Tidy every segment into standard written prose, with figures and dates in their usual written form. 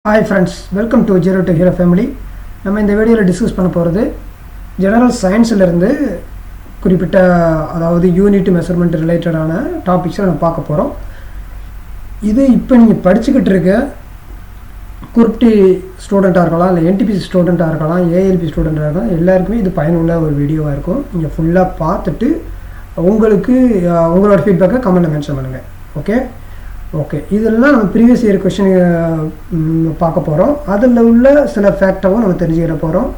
Hi friends, welcome to Zero to Hero family. நம்ம இந்த வீடியோவில் டிஸ்கஸ் பண்ண போகிறது ஜெனரல் சயின்ஸிலிருந்து குறிப்பிட்ட அதாவது யூனிட் மெஷர்மெண்ட் ரிலேட்டடான டாபிக்ஸை நம்ம பார்க்க போகிறோம். இது இப்போ நீங்கள் படிச்சுக்கிட்டு இருக்க குரூப் டி ஸ்டூடெண்ட்டாக இருக்கலாம், இல்லை என்டிபிசி ஸ்டூடெண்ட்டாக இருக்கலாம், ஏஎல்பி ஸ்டூடெண்ட்டாக இருக்கலாம், எல்லாருக்குமே இது பயனுள்ள ஒரு வீடியோவாக இருக்கும். நீங்கள் ஃபுல்லாக பார்த்துட்டு உங்களுக்கு உங்களோட ஃபீட்பேக்கை கமெண்ட்டில் மென்ஷன் பண்ணுங்கள். ஓகே இதெல்லாம் நம்ம ப்ரீவியஸ் இயர் கொஷின் பார்க்க போகிறோம். அதில் உள்ள சில ஃபேக்டாகவும் நம்ம தெரிஞ்சுக்கிற போகிறோம்.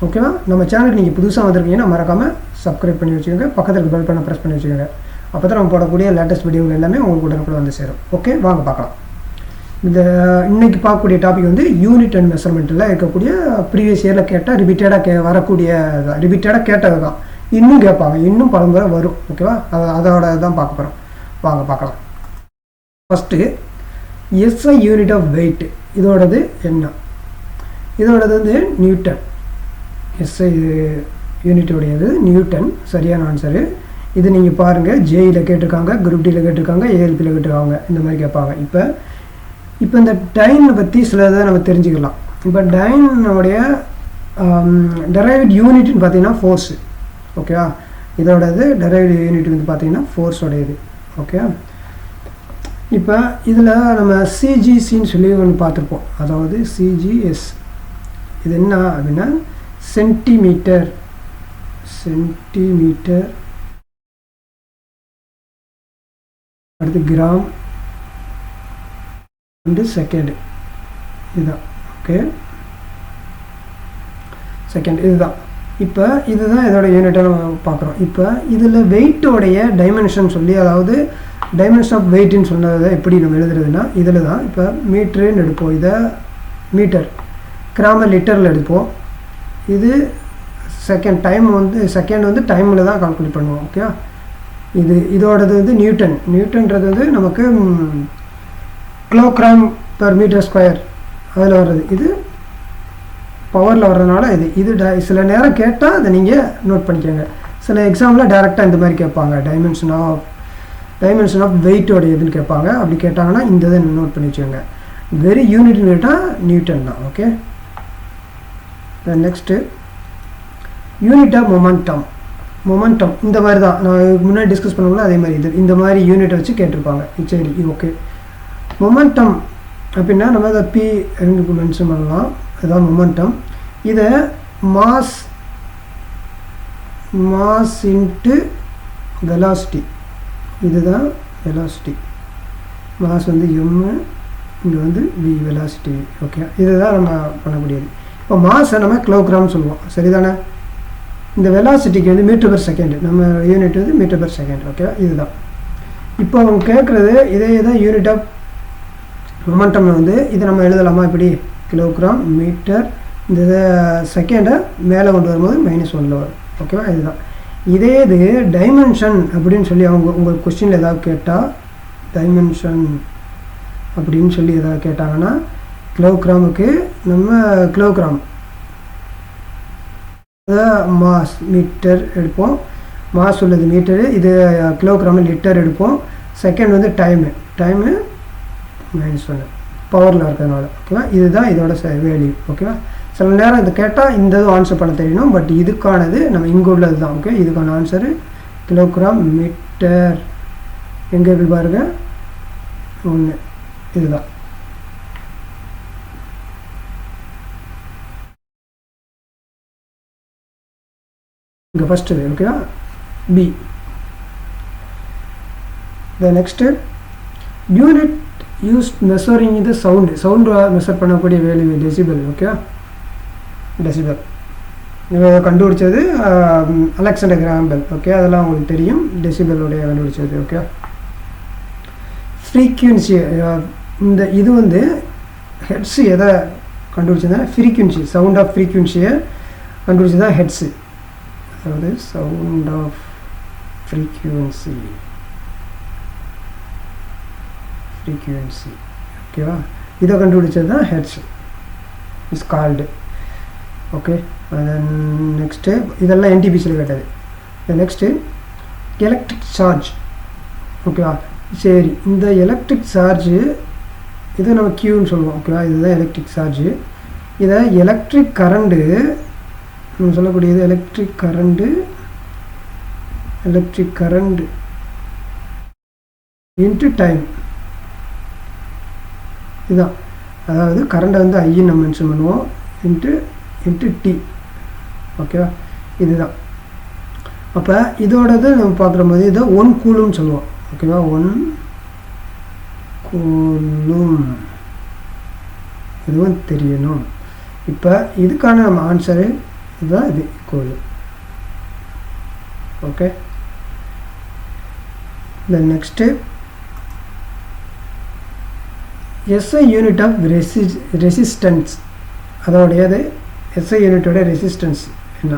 ஓகேவா? நம்ம சேனலுக்கு நீங்கள் புதுசாக வந்திருக்கீங்கன்னா மறக்காமல் சப்ஸ்கிரைப் பண்ணி வச்சுக்கோங்க, பக்கத்தில் பெல் பண்ண ப்ரெஸ் பண்ணி வச்சுக்கோங்க. அப்போ தான் நம்ம போடக்கூடிய லேட்டஸ்ட் வீடியோவில் எல்லாமே உங்களுக்கு உடனுக்குள்ள வந்து சேரும். ஓகே, வாங்க பார்க்கலாம். இந்த இன்றைக்கி பார்க்கக்கூடிய டாபிக் வந்து யூனிட் அண்ட் மெஷர்மெண்ட்டில் இருக்கக்கூடிய ப்ரீவியஸ் இயரில் கேட்டால் ரிப்பீட்டடாக கேட்டது தான். இன்னும் கேட்பாங்க, இன்னும் பலமுறை வரும். ஓகேவா? அதோட தான் பார்க்க போகிறோம். வாங்க பார்க்கலாம். First SI unit of weight, இதோடது என்ன? இதோடது வந்து நியூட்டன். எஸ்ஐ யூனிட்டோடையது நியூட்டன், சரியான ஆன்சரு. இது நீங்கள் பாருங்கள், ஜேஇயில் கேட்டிருக்காங்க, குரூப் டியில் கேட்டிருக்காங்க, ஏஎல்பியில் கேட்டிருக்காங்க, இந்த மாதிரி கேட்பாங்க. இப்போ இந்த டைனை பற்றி சிலதை நம்ம தெரிஞ்சுக்கலாம். இப்போ டைனுடைய டெரைவ்டு யூனிட்னு பார்த்தீங்கன்னா ஃபோர்ஸு. ஓகேவா? இதோடது டெரைவ்டு யூனிட் வந்து பார்த்தீங்கன்னா ஃபோர்ஸோடையது. ஓகே, இப்போ இதில் நம்ம சிஜிசின்னு சொல்லி ஒன்று பார்த்துருப்போம். அதாவது சிஜிஎஸ் இது என்ன அப்படின்னா சென்டிமீட்டர் அடுத்து கிராம் அண்டு செகண்ட், இதுதான். ஓகே, செகண்ட் இதுதான். இப்போ இதுதான் இதோட யூனிட்டை நம்ம பார்க்குறோம். இப்போ இதில் வெயிட்டோடைய டைமென்ஷன் சொல்லி, அதாவது டைமென்ஷன் ஆஃப் வெயிட்னு சொன்னதை எப்படி நம்ம எழுதுறதுன்னா இதில் தான். இப்போ மீட்டருன்னு எடுப்போம், இதை மீட்டர், கிராம லிட்டரில் எடுப்போம். இது செகண்ட் வந்து டைமில் தான் கால்குலேட் பண்ணுவோம். ஓகே, இதோடது வந்து நியூட்டன்றது வந்து நமக்கு கிலோகிராம் பெர் மீட்டர் ஸ்கொயர் அதில் வர்றது. இது பவரில் வர்றதுனால இது சில நேரம் கேட்டால் அதை நீங்கள் நோட் பண்ணிக்கோங்க. சில எக்ஸாமில் டைரெக்டாக இந்த மாதிரி கேட்பாங்க, டைமென்ஷன் ஆஃப் வெயிட்டோட எதுன்னு கேட்பாங்க. அப்படி கேட்டாங்கன்னா இந்த இதை நோட் பண்ணி வச்சுக்கோங்க. வெரி யூனிட்னு கேட்டால் நியூட்டன் தான். Okay, next unit of momentum இந்த மாதிரி தான் நான் முன்னாடி டிஸ்கஸ் பண்ணுவோம்ல, அதே மாதிரி இந்த மாதிரி யூனிட்டை வச்சு கேட்டிருப்பாங்க. சரி, ஓகே. மொமெண்டம் அப்படின்னா நம்ம அதை பி ரெண்டுக்கு மென்ஷன் பண்ணலாம். அதுதான் மொமெண்டம். இதை மாஸ் இன்ட்டு வெலாசிட்டி, இதுதான் வெலாசிட்டி. மாஸ் வந்து எம்மு, இங்கே வந்து வி வெலாசிட்டி. ஓகே, இதுதான் நம்ம பண்ணக்கூடியது. இப்போ மாஸை நம்ம கிலோகிராம் சொல்லுவோம், சரிதானே? இந்த வெலாசிட்டிக்கு வந்து மீட்டர் பெர் செகண்ட், நம்ம யூனிட் வந்து மீட்டர் பெர் செகண்ட். ஓகே, இதுதான். இப்போ அவங்க கேட்குறது இதே தான் யூனிட் ஆஃப் மொமெண்டம். வந்து இதை நம்ம எழுதலாமா இப்படி? கிலோகிராம் மீட்டர், இந்த செகண்டை மேலே கொண்டு வரும்போது -1 வரும். ஓகேவா? இதுதான். இது டைமென்ஷன் அப்படின்னு சொல்லி உங்கள் கொஸ்டினில் ஏதாவது கேட்டால், டைமென்ஷன் அப்படின்னு சொல்லி ஏதாவது கேட்டாங்கன்னா கிலோகிராமுக்கு நம்ம கிலோகிராம் மாஸ் மீட்டர் எடுப்போம். மாஸ் உள்ளது மீட்டரு, இது கிலோகிராம் லிட்டர் எடுப்போம். செகண்ட் வந்து டைமு -1 பவரில் இருக்கிறதுனால. ஓகேவா? இதுதான் இதோட வேல்யூ. ஓகேவா? சில நேரம் இது கேட்டால் இந்த ஆன்சர் பண்ண தெரியணும், பட் இதுக்கானது நம்ம இங்கே உள்ளது தான். ஓகே, இதுக்கான ஆன்சரு கிலோகிராம் மீட்டர். எங்கே இருக்கு பாருங்க, 1, இதுதான். இங்கே ஃபஸ்ட்டு. ஓகேவா? B. Next unit use measuring இது சவுண்டு மெஷர் பண்ணக்கூடிய வேல்யூ டெசிபல். ஓகே, டெசிபல் இதை கண்டுபிடிச்சது அலெக்சாண்டர் கிராம் பெல். ஓகே, அதெல்லாம் உங்களுக்கு தெரியும், டெசிபலுடைய கண்டுபிடிச்சது. ஓகே, ஃப்ரீக்வன்சி, இது வந்து ஹெட்ஸு எதை கண்டுபிடிச்சதுன்னா ஃப்ரீக்வன்சி, சவுண்ட் ஆஃப் ஃப்ரீக்வன்சியை கண்டுபிடிச்சது தான் ஹெட்ஸு. அதாவது சவுண்ட் ஆஃப் ஃப்ரீக்வன்சி. ஓகேவா? இதை கண்டுபிடிச்சது தான் Hertz is called. Okay, next இதெல்லாம் என்டிபிசியில் கேட்டது. Next electric charge. ஓகேவா? சரி, இந்த எலக்ட்ரிக் சார்ஜு இது நம்ம கியூன்னு சொல்லுவோம். ஓகேவா, இதுதான் எலக்ட்ரிக் சார்ஜ். இதை எலக்ட்ரிக் கரண்ட்டு நம்ம சொல்லக்கூடியது எலக்ட்ரிக் கரண்ட் இன்ட்டு டைம். இதுதான், அதாவது கரண்ட்டை வந்து ஐன்னு நம்ம மென்ஷன் பண்ணுவோம், இன்ட்டு டி. ஓகேவா, இதுதான். அப்போ இதோடது நம்ம பார்க்குற போது இதை 1 கூலும்னு சொல்லுவோம். ஓகேவா, 1 கூலும், இதுவும் தெரியணும். இப்போ இதுக்கான நம்ம ஆன்சரு இதுதான், இது cool. Okay, then next SI unit of resistance. அதோடையது SI யூனிட்டோட ரெசிஸ்டன்ஸ் என்ன?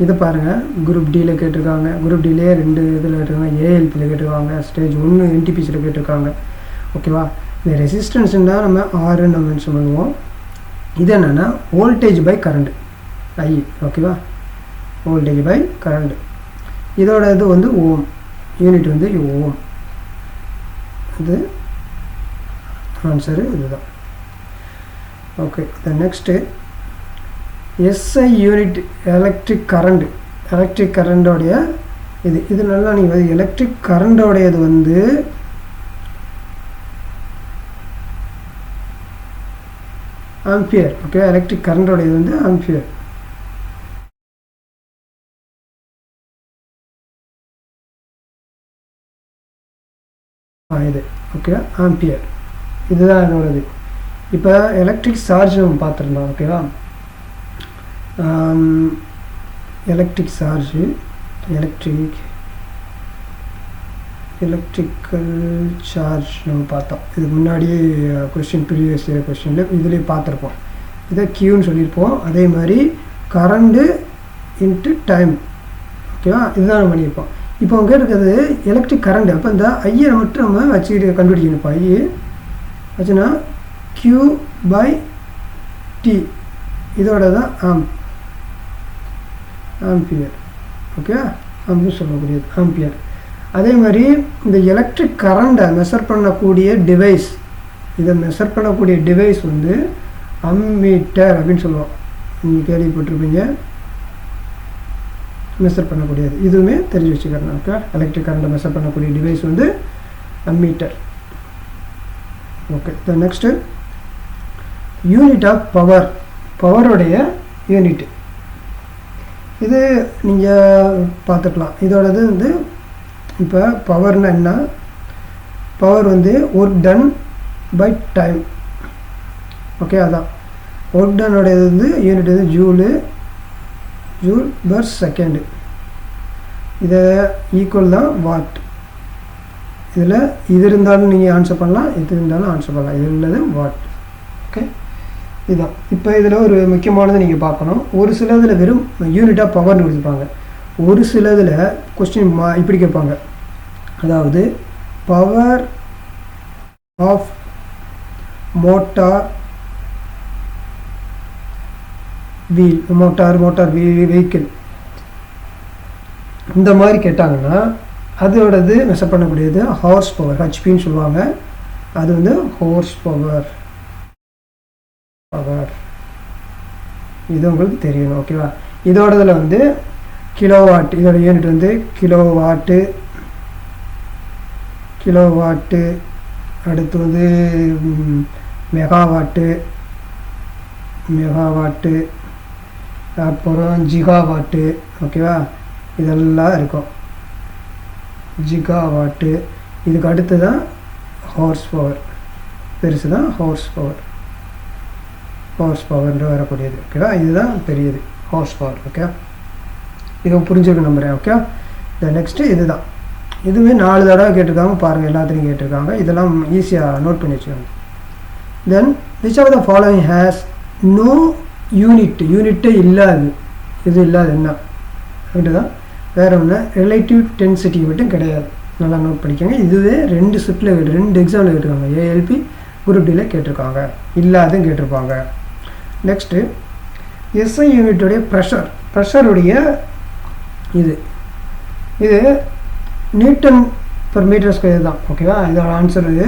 இதை பாருங்கள், குரூப் டியில் கேட்டிருக்காங்க. குரூப் டிலே 2 இதில் கேட்டிருக்காங்க. ஏஎல்பியில் கேட்டிருக்காங்க, ஸ்டேஜ் 1 NTPCயில் கேட்டிருக்காங்க. ஓகேவா, இந்த ரெசிஸ்டன்ஸ்னால் நம்ம ஆர்ன்னு நம்ம மென்ஷன் பண்ணுவோம். இது என்னென்னா வோல்டேஜ் பை கரண்ட் ஐ. ஓகேவா, வோல்டேஜ் பை கரண்ட். இதோட இது வந்து ஓம், யூனிட் வந்து ஓம். இது ஆன்சரு இதுதான். Okay, the next SI unit electric கரண்டோடைய இது நல்லா நீங்கள் எலக்ட்ரிக் கரண்டோடையது வந்து ஆம்பியர். ஓகே, எலக்ட்ரிக் கரண்டோடையது வந்து ஆம்பியர். இது ஓகே, ஆம்பியர். இதுதான் என்னோடது. இப்போ எலக்ட்ரிக் சார்ஜ் நம்ம பார்த்துருந்தோம். ஓகேவா, எலக்ட்ரிக் சார்ஜ், எலக்ட்ரிக்கல் சார்ஜ் நம்ம பார்த்தோம். இதுக்கு முன்னாடியே ப்ரீவியஸ் கொஸ்டினில் இதுலேயே பார்த்துருப்போம். இதை கியூன்னு சொல்லியிருப்போம். அதே மாதிரி கரண்ட்டு இன்ட்டு டைம். ஓகேவா, இதுதான் நம்ம பண்ணியிருப்போம். இப்போ அவங்க இருக்கிறது எலக்ட்ரிக் கரண்ட். அப்போ இந்த ஐயை மட்டும் நம்ம வச்சுக்கிட்டு கண்டுபிடிக்கணும். இப்போ ஐ வச்சுன்னா கியூ பை டி, இதோட தான் ஆம்பியர். ஓகே, ஆம்பியர் சொல்லக்கூடியது ஆம்பியர். அதே மாதிரி இந்த எலக்ட்ரிக் கரண்ட்டை மெஷர் பண்ணக்கூடிய டிவைஸ், இதை மெஷர் பண்ணக்கூடிய டிவைஸ் வந்து அம்மீட்டர் அப்படின்னு சொல்லுவோம். நீங்கள் கேள்விப்பட்டிருப்பீங்க, மெஷர் பண்ணக்கூடியது. இதுவுமே தெரிஞ்சு வச்சுக்கிறேன். ஓகே, எலக்ட்ரிக் கரண்ட்டை மெஷர் பண்ணக்கூடிய டிவைஸ் வந்து ammeter. Okay, the next unit of power, பவருடைய யூனிட். இது நீங்கள் பார்த்துக்கலாம். இதோடது வந்து இப்போ பவர்னா என்ன? பவர் வந்து work done by time. Okay, அதான் ஒர்க் டன்னோடைய வந்து யூனிட் வந்து ஜூல் பர் செகண்டு. இதை ஈக்குவல் தான் வாட். இதில் இது இருந்தாலும் நீங்கள் ஆன்சர் பண்ணலாம், இது இருந்தாலும் ஆன்சர் பண்ணலாம். இது உள்ளது வாட். ஓகே, இதுதான். இப்போ இதில் ஒரு முக்கியமானது நீங்கள் பார்க்கணும். ஒரு சில இதில் வெறும் யூனிட் ஆஃப் பவர்னு கொடுத்துருப்பாங்க. ஒரு சில இதில் கொஸ்டின் இப்படி கேட்பாங்க. அதாவது பவர் ஆஃப் மோட்டார் வெஹிக்கிள், இந்த மாதிரி கேட்டாங்கன்னா அதோடது மெஷர் பண்ணக்கூடியது ஹார்ஸ் பவர், ஹெச்பின்னு சொல்லுவாங்க. அது வந்து ஹார்ஸ் பவர். இது உங்களுக்கு தெரியணும். ஓகேவா, இதோடதில் வந்து கிலோவாட், இதோட யூனிட் வந்து கிலோவாட்டு. அடுத்து வந்து மெகாவாட்டு, அப்புறம் ஜிகாவாட்டு. ஓகேவா, இதெல்லாம் இருக்கும். ஜிகாவாட்டு. இதுக்கு அடுத்து தான் ஹார்ஸ் பவர், பெருசு தான் ஹார்ஸ் பவர்ன்ற வரக்கூடியது. ஓகேவா, இதுதான் பெரியது ஹார்ஸ் பவர். ஓகே, இதை புரிஞ்சுக்க நம்புகிறேன். ஓகே, இந்த நெக்ஸ்ட்டு இதுதான். இதுவே 4 தடவை கேட்டிருக்காங்க பாருங்கள், எல்லாத்துலேயும் கேட்டிருக்காங்க. இதெல்லாம் ஈஸியாக நோட் பண்ணி வச்சுக்கோங்க. Then which of the following has no யூனிட்டே இல்லாது. இது இல்லாது என்ன அப்படின்ட்டு தான். வேறு ஒன்று ரிலேட்டிவ் டென்சிட்டி மட்டும் கிடையாது. நல்லா நோட் பண்ணிக்கோங்க. இதுவே 2 ஷிஃப்ட்டில் 2 எக்ஸாமில் கேட்டிருக்காங்க. ஏஎல்பி குரூப் டியில் கேட்டிருக்காங்க, இல்லாதும் கேட்டிருப்பாங்க. நெக்ஸ்ட்டு எஸ்ஐ யூனிட்டுடைய ப்ரெஷருடைய இது நியூட்டன் பர் மீட்டர் ஸ்கொயர் தான். ஓகேவா, இதோட ஆன்சர் இது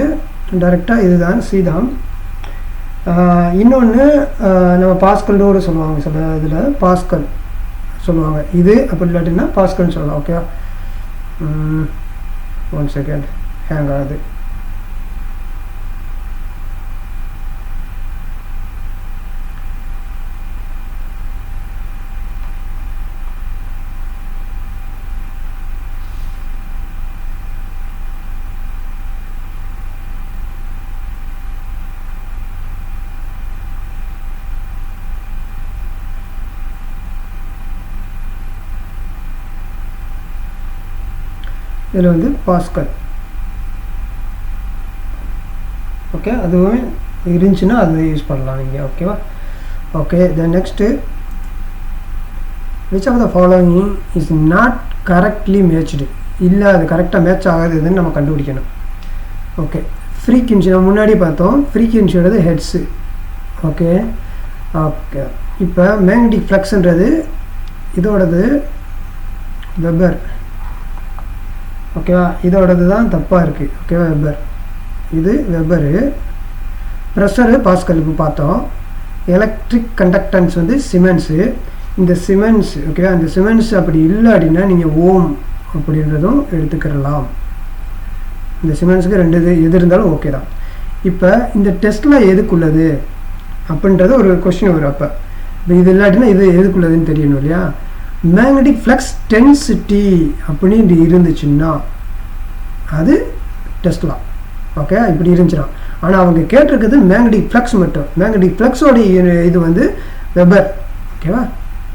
டைரெக்டாக இதுதான் சி தான். இன்னொன்று நம்ம பாஸ்கல்னு கூட சொல்லுவாங்க, சில இதில் பாஸ்கல் சொல்லுவாங்க. இது அப்படி இல்லாட்டின்னா பாஸ்கல்னு சொல்லலாம். ஓகே, 1 செகண்ட் ஹேங் ஆகுது. இதில் வந்து பாஸ்கல். ஓகே, அதுவும் இருந்துச்சுன்னா அது யூஸ் பண்ணலாம் நீங்கள். ஓகேவா? Okay, then next which of the following is not correctly matched. இல்லை, அது கரெக்டாக மேட்ச் ஆகாதுன்னு நம்ம கண்டுபிடிக்கணும். ஓகே, ஃப்ரீக்வன்சி நம்ம முன்னாடி பார்த்தோம். ஃப்ரீக்வன்சியோடது ஹெட்ஸு. ஓகே ஓகே இப்போ மேக்னெட்டிக் ஃப்ளக்ஸ்ன்றது இதோடது வெபர். ஓகேவா? இதோடது தான் தப்பாக இருக்குது. ஓகேவா? வெபர், இது வெபரு. ப்ரெஷரு பாஸ்கலுக்கு பார்த்தோம். எலக்ட்ரிக் கண்டக்டன்ஸ் வந்து சிமெண்ட்ஸு. இந்த சிமெண்ட்ஸ், ஓகேவா, இந்த சிமெண்ட்ஸ் அப்படி இல்லை அப்படின்னா நீங்கள் ஓம் அப்படின்றதும் எடுத்துக்கிடலாம். இந்த சிமெண்ட்ஸுக்கு 2 எது இருந்தாலும் ஓகே தான். இப்போ இந்த டெஸ்ட்டில் எதுக்குள்ளது அப்படின்றது ஒரு கொஸ்டின் வரும். அப்போ இது இல்லாட்டினா இது எதுக்குள்ளதுன்னு தெரியணும் இல்லையா? மேக்னெட்டிக் ஃப்ளக்ஸ் டென்சிட்டி அப்படின்னு இருந்துச்சுன்னா அது டெஸ்லா. ஓகே, இப்படி இருந்துச்சுன்னா. ஆனால் அவங்க கேட்டிருக்குது மேக்னெட்டிக் ஃப்ளக்ஸ் மட்டும். மேக்னெட்டிக் ஃப்ளக்ஸோடைய இது வந்து வெபர். ஓகேவா?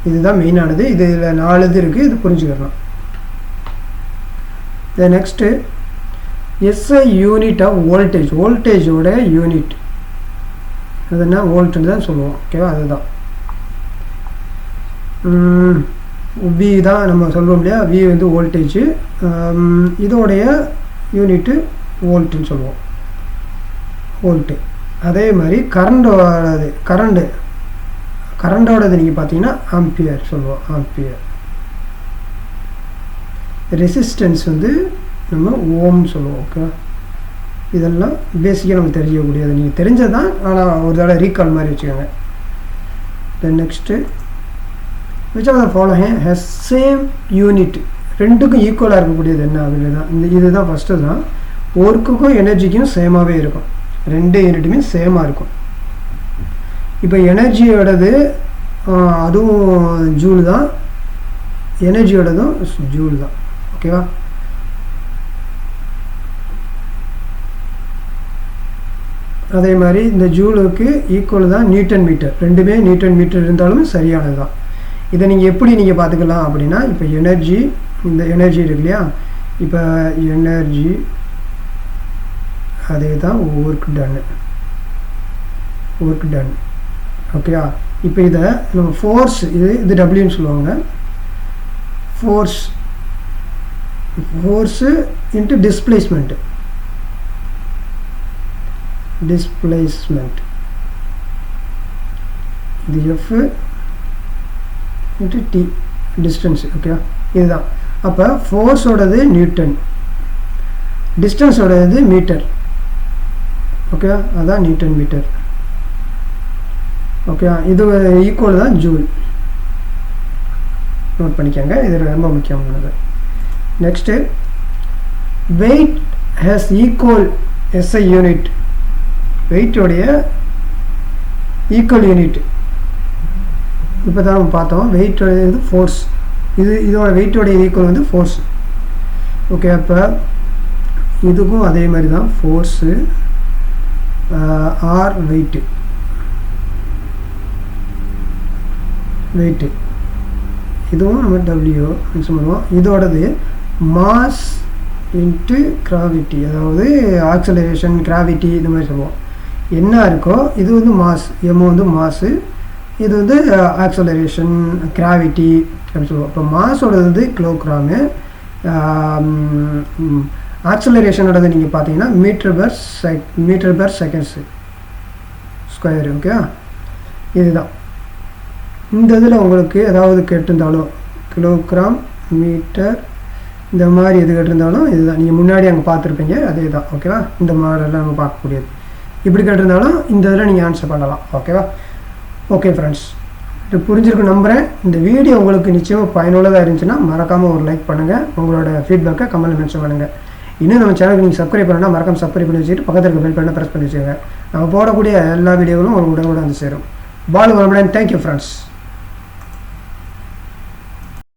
இதுதான் மெயினானது. இதில் 4 இது இருக்குது, இது புரிஞ்சுக்கலாம். Next SI unit of voltage. வோல்டேஜோட யூனிட் அது என்ன? வோல்ட்டுன்னு தான் சொல்லுவோம். ஓகேவா? அதுதான் வி தான் நம்ம சொல்கிறோம் இல்லையா? வி வந்து வோல்டேஜு. இதோடைய யூனிட்டு வோல்ட்டுன்னு சொல்லுவோம், வோல்ட்டு. அதே மாதிரி கரண்டோடது நீங்கள் பார்த்தீங்கன்னா ஆம்பியர் சொல்லுவோம், ஆம்பியர். ரெசிஸ்டன்ஸ் வந்து நம்ம ஓம்னு சொல்லுவோம். ஓகே, இதெல்லாம் பேசிக்காக நம்ம தெரியக்கூடியது. நீங்கள் தெரிஞ்சது தான், ஆனால் ஒரு தடவை ரீகால் மாதிரி வச்சுக்கோங்க. Then next which of the following has same unit. ரெண்டுக்கும் ஈக்குவலாக இருக்கக்கூடியது என்ன அப்படின்னு தான் இதுதான் ஃபஸ்ட்டு தான். ஒர்க்குக்கும் எனர்ஜிக்கும் சேமாகவே இருக்கும். 2 யூனிட்டுமே சேமாக இருக்கும். இப்போ எனர்ஜியோடது அதுவும் ஜூல் தான், எனர்ஜியோடதும் ஜூல் தான். ஓகேவா? அதே மாதிரி இந்த ஜூலுக்கு ஈக்குவல் தான் நியூட்டன் மீட்டர். 2மே நியூட்டன் மீட்டர் இருந்தாலும் சரியானது தான். இதை நீங்கள் எப்படி நீங்கள் பார்த்துக்கலாம் அப்படின்னா, இப்போ எனர்ஜி, இந்த எனர்ஜி இருக்கு இல்லையா? இப்போ எனர்ஜி அதே தான் ஒர்க் டன். ஓகேவா? இப்போ இதை நம்ம ஃபோர்ஸ், இது டபிள்யூன்னு சொல்லுவாங்க. ஃபோர்ஸு இன்ட்டு டிஸ்பிளேஸ்மெண்ட் இது எஃப் இன்ட்டு டி டிஸ்டன்ஸ். ஓகேவா? இதுதான். அப்போ ஃபோர்ஸோடது நியூட்டன், டிஸ்டன்ஸோடது மீட்டர். ஓகேவா? அதுதான் நியூட்டன் மீட்டர். ஓகேவா? இது ஈக்குவல் தான் ஜூல். நோட் பண்ணிக்கோங்க, இது ரொம்ப முக்கியமானது. Next weight has equal SI unit. வெயிட்டோடைய ஈக்குவல் யூனிட் இப்போ தான் நம்ம பார்த்தோம். வெயிட்டோட இது ஃபோர்ஸ், இதோட வெயிட்டோடைய ஈக்குவல் வந்து ஃபோர்ஸ். ஓகே, அப்போ இதுக்கும் அதே மாதிரி தான் ஃபோர்ஸு ஆர் வெயிட்டு. இதுவும் நம்ம டபிள்யூ மென்ஷன் பண்ணுவோம். இதோடது மாஸ் இன்ட்டு கிராவிட்டி, அதாவது ஆக்சலரேஷன், கிராவிட்டி இந்த மாதிரி சொல்லுவோம். என்ன இருக்கோ இது வந்து மாஸ், எம் வந்து மாஸு, இது வந்து ஆக்சலரேஷன், கிராவிட்டி அப்படின்னு சொல்லுவோம். இப்போ மாஸோடது வந்து கிலோகிராமு, ஆக்சலரேஷனோடது நீங்கள் பார்த்தீங்கன்னா metre per seconds square. Okay, இதுதான். இந்த இதில் உங்களுக்கு ஏதாவது கேட்டிருந்தாலும் கிலோகிராம், மீட்டர், இந்த மாதிரி எது கேட்டிருந்தாலும் இதுதான், நீங்கள் முன்னாடி அங்கே பார்த்துருப்பீங்க அதே தான். ஓகேவா, இந்த மாடலில் நம்ம பார்க்கக்கூடியது. இப்படி கேட்டிருந்தாலும் இந்த இதில் நீங்கள் ஆன்சர் பண்ணலாம். ஓகேவா. ஓகே ஃப்ரெண்ட்ஸ், இது புரிஞ்சிருக்கு நம்புகிறேன். இந்த வீடியோ உங்களுக்கு நிச்சயமாக பயனுள்ளதாக இருந்துச்சுன்னா மறக்காமல் ஒரு லைக் பண்ணுங்கள். உங்களோட ஃபீட்பேக்கை கமெண்ட்டில் மென்ஷன் பண்ணுங்கள். இன்னும் நம்ம சேனலுக்கு நீங்கள் சப்ஸ்கிரைப் பண்ணால் மறக்காம சப்ஸ்கிரைப் பண்ணி வச்சுட்டு பக்கத்தில் இருக்க பெல் பட்டனை ப்ரெஸ் பண்ணி வச்சுக்கோங்க. நம்ம போடக்கூடிய எல்லா வீடியோகளும் உங்களுக்கு உடனே வந்து சேரும். பால் வளமுடன். Thank you friends.